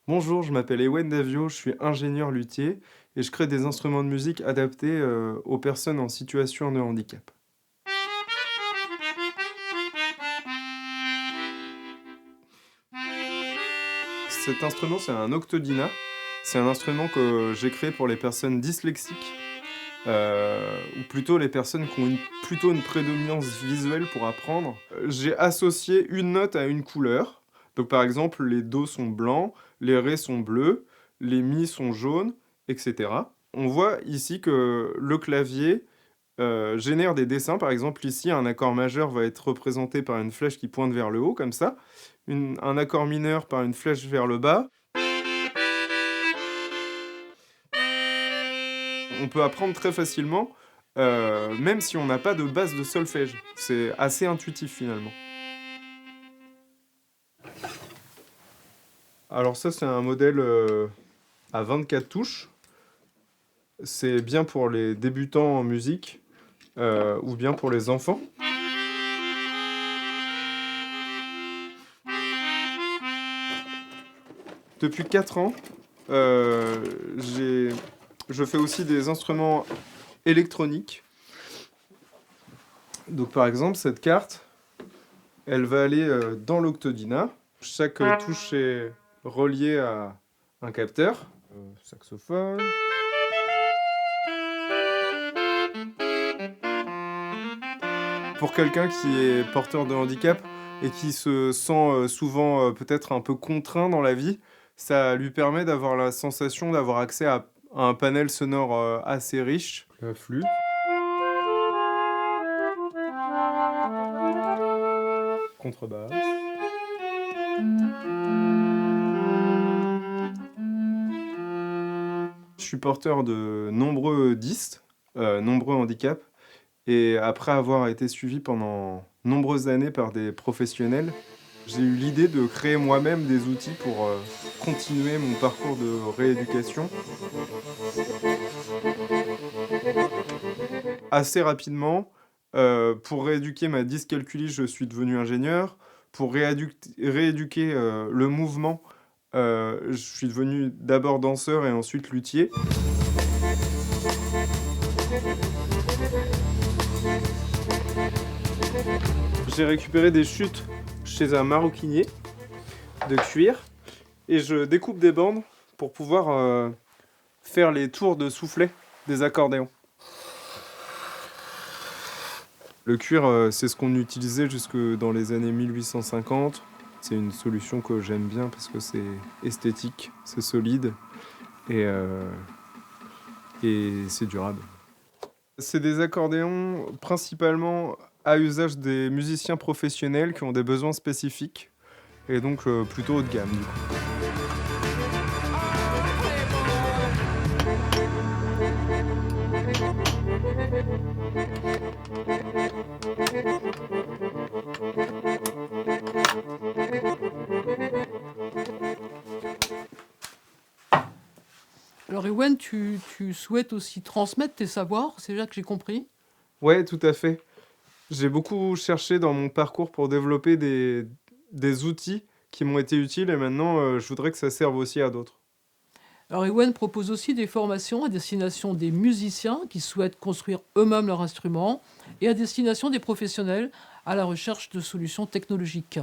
Bonjour, je m'appelle Ewen Davio, je suis ingénieur luthier et je crée des instruments de musique adaptés aux personnes en situation de handicap. Cet instrument, c'est un octodina. C'est un instrument que j'ai créé pour les personnes dyslexiques, ou plutôt les personnes qui ont plutôt une prédominance visuelle pour apprendre. J'ai associé une note à une couleur. Donc par exemple, les do sont blancs, les ré sont bleus, les mi sont jaunes, etc. On voit ici que le clavier génère des dessins. Par exemple, ici, un accord majeur va être représenté par une flèche qui pointe vers le haut, comme ça. Un accord mineur par une flèche vers le bas. On peut apprendre très facilement, même si on n'a pas de base de solfège. C'est assez intuitif finalement. Alors ça, c'est un modèle à 24 touches. C'est bien pour les débutants en musique ou bien pour les enfants. Depuis 4 ans, euh, je fais aussi des instruments électroniques. Donc par exemple, cette carte, elle va aller dans l'octodina. Chaque touche est reliée à un capteur. Saxophone. Pour quelqu'un qui est porteur de handicap et qui se sent souvent peut-être un peu contraint dans la vie, ça lui permet d'avoir la sensation d'avoir accès à un panel sonore assez riche. La flûte. Contrebasse. Je suis porteur de nombreux dystes, nombreux handicaps, et après avoir été suivi pendant nombreuses années par des professionnels, j'ai eu l'idée de créer moi-même des outils pour continuer mon parcours de rééducation. Assez rapidement, pour rééduquer ma dyscalculie, je suis devenu ingénieur. Pour rééduquer le mouvement, je suis devenu d'abord danseur et ensuite luthier. J'ai récupéré des chutes chez un maroquinier de cuir et je découpe des bandes pour pouvoir faire les tours de soufflet des accordéons. Le cuir, c'est ce qu'on utilisait jusque dans les années 1850. C'est une solution que j'aime bien parce que c'est esthétique, c'est solide et, euh, et c'est durable. C'est des accordéons principalement à usage des musiciens professionnels qui ont des besoins spécifiques et donc plutôt haut de gamme du coup. Alors Ewen, tu souhaites aussi transmettre tes savoirs, c'est là que j'ai compris. Ouais, tout à fait. J'ai beaucoup cherché dans mon parcours pour développer des outils qui m'ont été utiles et maintenant je voudrais que ça serve aussi à d'autres. Alors Ewen propose aussi des formations à destination des musiciens qui souhaitent construire eux-mêmes leur instrument et à destination des professionnels à la recherche de solutions technologiques.